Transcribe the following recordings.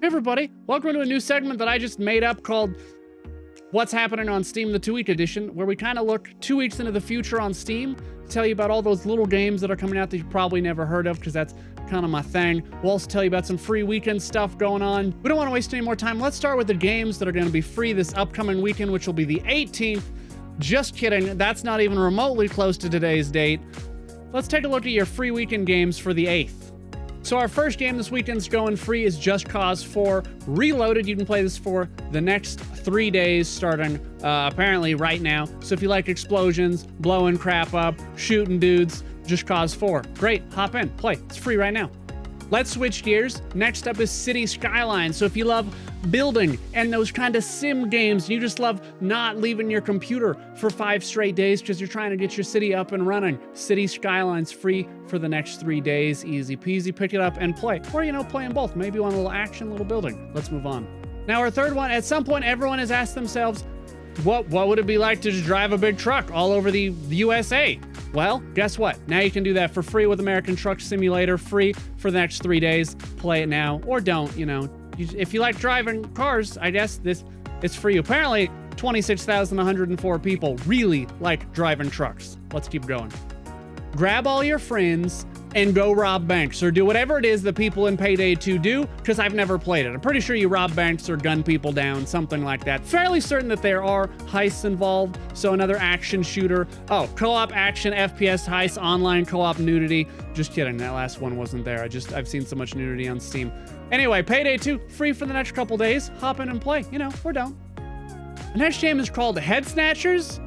Hey everybody, welcome to a new segment that I just made up called What's Happening on Steam, the 2-week edition, where we kind of look 2 weeks into the future on Steam, tell you about all those little games that are coming out that you've probably never heard of, because that's kind of my thing. We'll also tell you about some free weekend stuff going on. We don't want to waste any more time. Let's start with the games that are going to be free this upcoming weekend, which will be the 18th. Just kidding, that's not even remotely close to today's date. Let's take a look at your free weekend games for the 8th. So our first game this weekend's going free is Just Cause 4 Reloaded. You can play this for the next 3 days starting apparently right now. So if you like explosions, blowing crap up, shooting dudes, Just Cause 4. Great, hop in, play. It's free right now. Let's switch gears. Next up is City Skylines. So if you love building and those kind of sim games, you just love not leaving your computer for 5 straight days because you're trying to get your city up and running, City Skylines free for the next 3 days. Easy peasy, pick it up and play. Or, play them both. Maybe you want a little action, a little building. Let's move on. Now our third one, at some point everyone has asked themselves, what would it be like to just drive a big truck all over the USA? Well, guess what? Now you can do that for free with American Truck Simulator, free for the next 3 days. Play it now, or don't, If you like driving cars, I guess it's for you. Apparently, 26,104 people really like driving trucks. Let's keep going. Grab all your friends and go rob banks, or do whatever it is that people in Payday 2 do, because I've never played it. I'm pretty sure you rob banks or gun people down, something like that. Fairly certain that there are heists involved, so another action shooter. Oh, co-op action, FPS heists, online co-op nudity. Just kidding, that last one wasn't there. I've seen so much nudity on Steam. Anyway, Payday 2, free for the next couple days. Hop in and play, we're down. The next game is called Head Snatchers.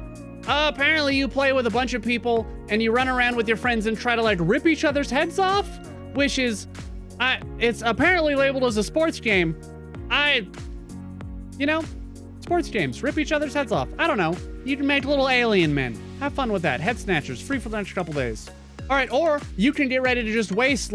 Apparently you play with a bunch of people and you run around with your friends and try to rip each other's heads off, which is, it's apparently labeled as a sports game. Sports games, rip each other's heads off. I don't know. You can make little alien men. Have fun with that. Head Snatchers, free for the next couple days. All right, or you can get ready to just waste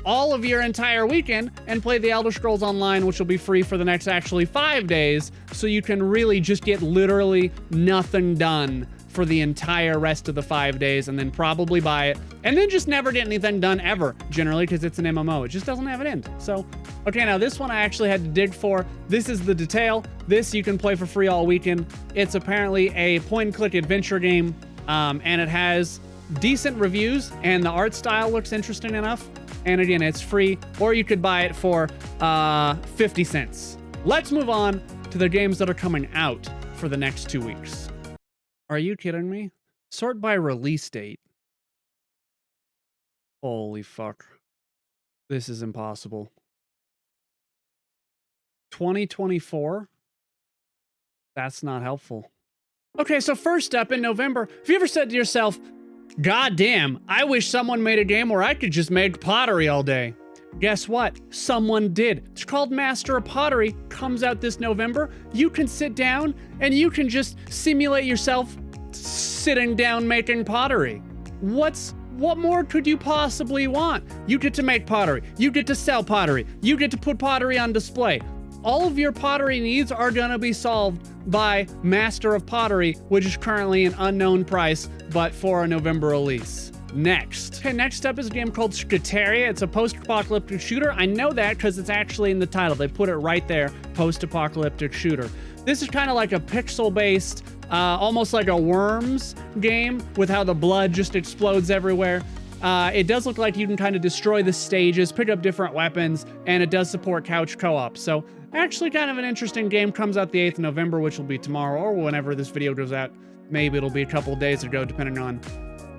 all of your entire weekend and play the Elder Scrolls Online, which will be free for the next actually 5 days, so you can really just get literally nothing done for the entire rest of the 5 days, and then probably buy it, and then just never get anything done ever, generally, because it's an MMO. It just doesn't have an end. So, okay, now this one I actually had to dig for. This is The Detail. This you can play for free all weekend. It's apparently a point-and-click adventure game, and it has decent reviews, and the art style looks interesting enough. And again, it's free, or you could buy it for 50 cents. Let's move on to the games that are coming out for the next 2 weeks. Are you kidding me? Sort by release date. Holy fuck. This is impossible. 2024? That's not helpful. Okay, so first up in November, have you ever said to yourself, God damn, I wish someone made a game where I could just make pottery all day? Guess what? Someone did. It's called Master of Pottery. Comes out this November. You can sit down and you can just simulate yourself sitting down making pottery. What more could you possibly want? You get to make pottery. You get to sell pottery. You get to put pottery on display. All of your pottery needs are gonna be solved by Master of Pottery, which is currently an unknown price, but for a November release. Next. Okay, next up is a game called Scatteria. It's a post-apocalyptic shooter. I know that because it's actually in the title. They put it right there, post-apocalyptic shooter. This is kind of like a pixel-based, almost like a Worms game with how the blood just explodes everywhere. It does look like you can kind of destroy the stages, pick up different weapons, and it does support couch co-op. So actually kind of an interesting game. Comes out the 8th of November, which will be tomorrow, or whenever this video goes out. Maybe it'll be a couple of days ago, depending on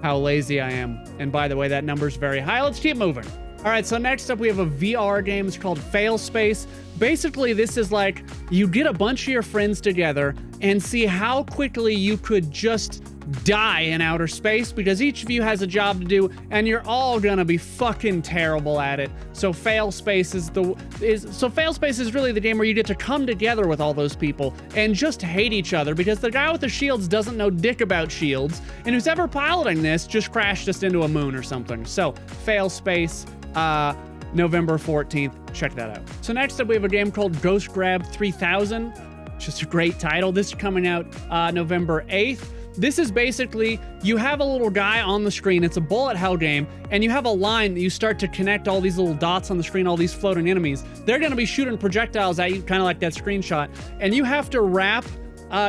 how lazy I am. And by the way, that number's very high. Let's keep moving. All right, so next up we have a VR game. It's called Failspace. Basically, this is like you get a bunch of your friends together and see how quickly you could just die in outer space, because each of you has a job to do and you're all gonna be fucking terrible at it. So Failspace is really the game where you get to come together with all those people and just hate each other, because the guy with the shields doesn't know dick about shields, and who's ever piloting this just crashed us into a moon or something. So Failspace, November 14th, check that out. So next up we have a game called Ghost Grab 3000. Just a great title. This is coming out November 8th. This is basically, you have a little guy on the screen, it's a bullet hell game, and you have a line that you start to connect all these little dots on the screen, all these floating enemies. They're gonna be shooting projectiles at you, kind of like that screenshot, and you have to wrap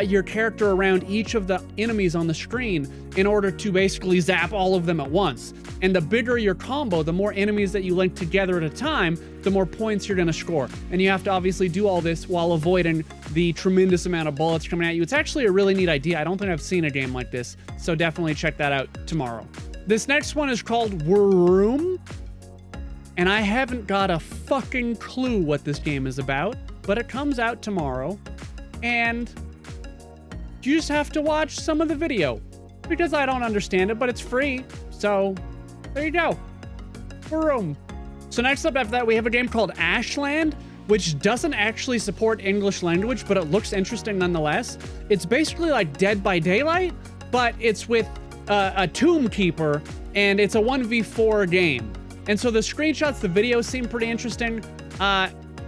your character around each of the enemies on the screen in order to basically zap all of them at once. And the bigger your combo, the more enemies that you link together at a time, the more points you're gonna score. And you have to obviously do all this while avoiding the tremendous amount of bullets coming at you. It's actually a really neat idea. I don't think I've seen a game like this, so definitely check that out tomorrow. This next one is called Wurroom, and I haven't got a fucking clue what this game is about, but it comes out tomorrow, and you just have to watch some of the video, because I don't understand it, but it's free, so there you go. Wurroom. So next up after that, we have a game called Ashland, which doesn't actually support English language, but it looks interesting nonetheless. It's basically like Dead by Daylight, but it's with a tomb keeper, and it's a 1v4 game. And so the screenshots, the videos seem pretty interesting.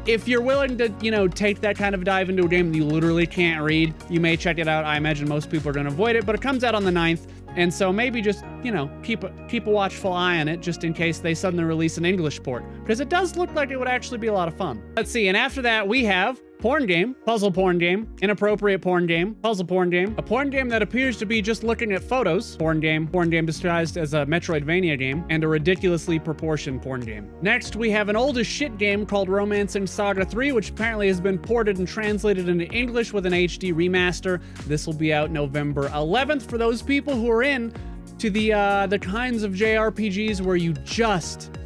If you're willing to, you know, take that kind of dive into a game that you literally can't read, you may check it out. I imagine most people are going to avoid it, but it comes out on the 9th. And so maybe just, you know, keep a watchful eye on it just in case they suddenly release an English port, because it does look like it would actually be a lot of fun. Let's see. And after that, we have porn game, puzzle porn game, inappropriate porn game, puzzle porn game, a porn game that appears to be just looking at photos, porn game disguised as a Metroidvania game, and a ridiculously proportioned porn game. Next, we have an old as shit game called Romancing Saga 3, which apparently has been ported and translated into English with an HD remaster. This will be out November 11th for those people who are in to the kinds of JRPGs where you just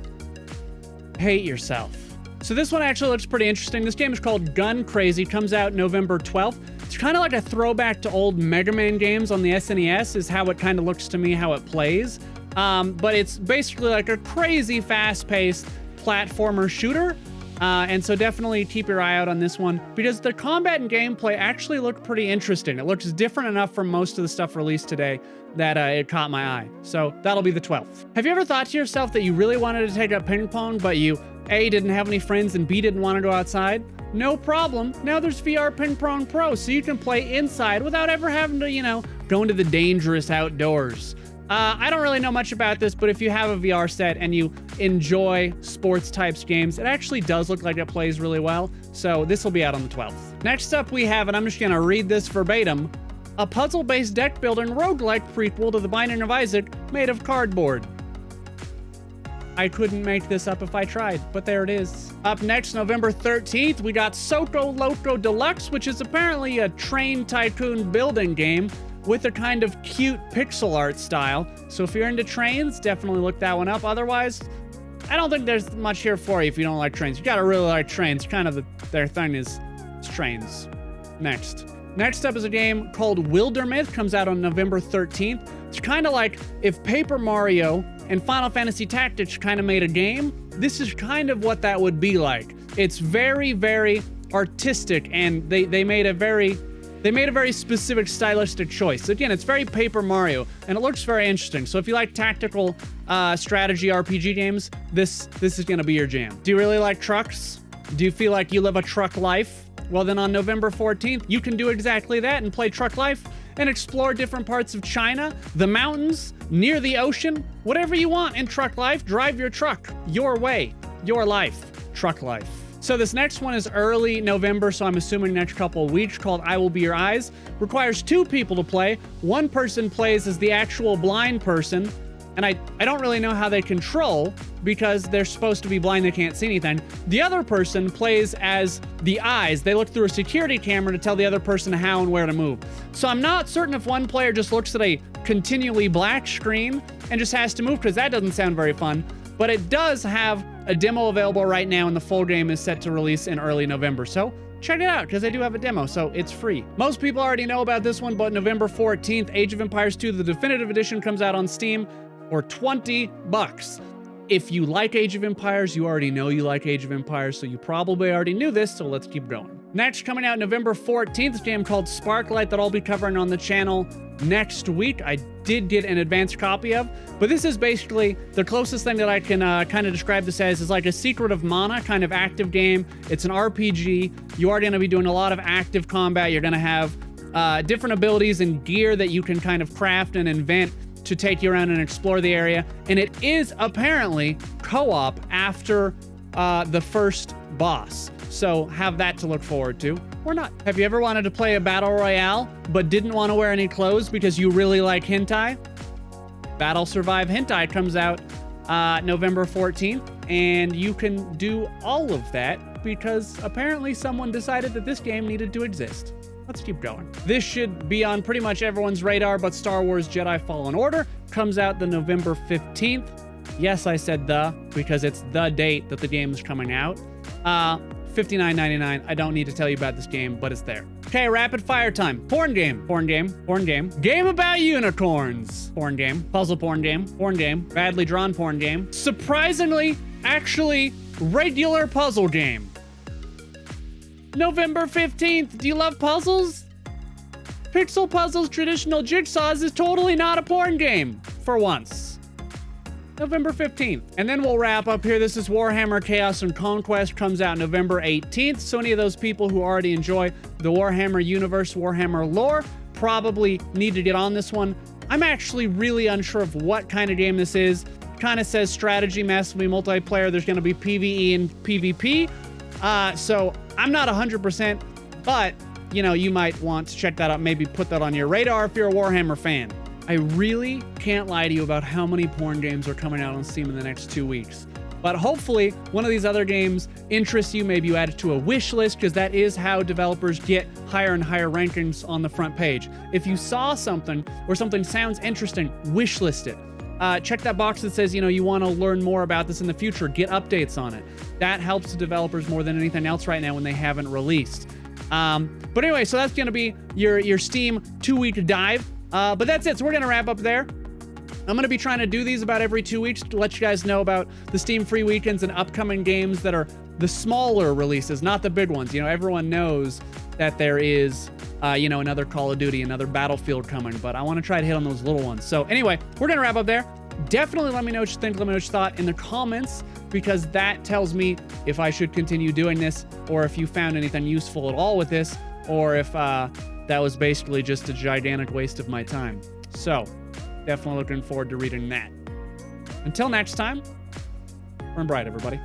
hate yourself. So this one actually looks pretty interesting. This game is called Gun Crazy, comes out November 12th. It's kind of like a throwback to old Mega Man games on the SNES is how it kind of looks to me, how it plays. But it's basically like a crazy fast-paced platformer shooter. And so definitely keep your eye out on this one because the combat and gameplay actually look pretty interesting. It looks different enough from most of the stuff released today that it caught my eye. So that'll be the 12th. Have you ever thought to yourself that you really wanted to take up ping pong, but you A, didn't have any friends, and B, didn't want to go outside? No problem. Now there's VR Ping Pong Pro, so you can play inside without ever having to, you know, go into the dangerous outdoors. I don't really know much about this, but if you have a VR set and you enjoy sports types games, it actually does look like it plays really well. So this will be out on the 12th. Next up we have, and I'm just gonna read this verbatim, a puzzle-based deck building roguelike prequel to The Binding of Isaac made of cardboard. I couldn't make this up if I tried, but there it is. Up next, November 13th, we got Soko Loco Deluxe, which is apparently a train tycoon building game with a kind of cute pixel art style. So if you're into trains, definitely look that one up. Otherwise, I don't think there's much here for you if you don't like trains. You gotta really like trains. Kind of their thing is trains. Next up is a game called Wildermyth, comes out on November 13th. It's kind of like if Paper Mario and Final Fantasy Tactics kind of made a game, this is kind of what that would be like. It's very, very artistic, and they made a very specific stylistic choice. Again, it's very Paper Mario, and it looks very interesting. So if you like tactical strategy RPG games, this is gonna be your jam. Do you really like trucks? Do you feel like you live a truck life? Well, then on November 14th, you can do exactly that and play Truck Life and explore different parts of China, the mountains, near the ocean, whatever you want in Truck Life. Drive your truck, your way, your life, Truck Life. So this next one is early November, so I'm assuming next couple of weeks, called I Will Be Your Eyes. Requires 2 people to play. One person plays as the actual blind person, and I don't really know how they control because they're supposed to be blind, they can't see anything. The other person plays as the eyes. They look through a security camera to tell the other person how and where to move. So I'm not certain if one player just looks at a continually black screen and just has to move, because that doesn't sound very fun. But it does have a demo available right now, and the full game is set to release in early November. So check it out, because they do have a demo, so it's free. Most people already know about this one, but November 14th, Age of Empires 2, the definitive edition, comes out on Steam for $20. If you like Age of Empires, you already know you like Age of Empires, so you probably already knew this, so let's keep going. Next, coming out November 14th, a game called Sparklite that I'll be covering on the channel next week. I did get an advanced copy of, but this is basically the closest thing that I can kind of describe this as is like a Secret of Mana kind of active game. It's an RPG. You are going to be doing a lot of active combat. You're going to have different abilities and gear that you can kind of craft and invent to take you around and explore the area. And it is apparently co-op after the first boss. So have that to look forward to, or not. Have you ever wanted to play a battle royale, but didn't want to wear any clothes because you really like hentai? Battle Survive Hentai comes out November 14th, and you can do all of that because apparently someone decided that this game needed to exist. Let's keep going. This should be on pretty much everyone's radar, but Star Wars Jedi Fallen Order comes out the November 15th. Yes, I said the, because it's the date that the game is coming out. $59.99. I don't need to tell you about this game, but it's there. Okay, rapid fire time. Porn game. Porn game. Porn game. Game about unicorns. Porn game. Puzzle porn game. Porn game. Badly drawn porn game. Surprisingly, actually, regular puzzle game. November 15th. Do you love puzzles? Pixel Puzzles Traditional Jigsaws is totally not a porn game. For once. November 15th. And then we'll wrap up here. This is Warhammer Chaos and Conquest, comes out November 18th. So any of those people who already enjoy the Warhammer universe, Warhammer lore, probably need to get on this one. I'm actually really unsure of what kind of game this is. Kind of says strategy, massively multiplayer. There's going to be PvE and PvP. So I'm not 100%, but you know, you might want to check that out. Maybe put that on your radar if you're a Warhammer fan. I really can't lie to you about how many porn games are coming out on Steam in the next 2 weeks. But hopefully, one of these other games interests you. Maybe you add it to a wish list, because that is how developers get higher and higher rankings on the front page. If you saw something or something sounds interesting, wish list it. Check that box that says, you know, you want to learn more about this in the future. Get updates on it. That helps the developers more than anything else right now when they haven't released. But anyway, so that's going to be your Steam 2-week dive. But that's it. So we're going to wrap up there. I'm going to be trying to do these about every 2 weeks to let you guys know about the Steam free weekends and upcoming games that are the smaller releases, not the big ones. You know, everyone knows that there is, you know, another Call of Duty, another Battlefield coming, but I want to try to hit on those little ones. So anyway, we're going to wrap up there. Definitely let me know what you think. Let me know what you thought in the comments, because that tells me if I should continue doing this, or if you found anything useful at all with this, or if, that was basically just a gigantic waste of my time. So, definitely looking forward to reading that. Until next time, burn bright, everybody.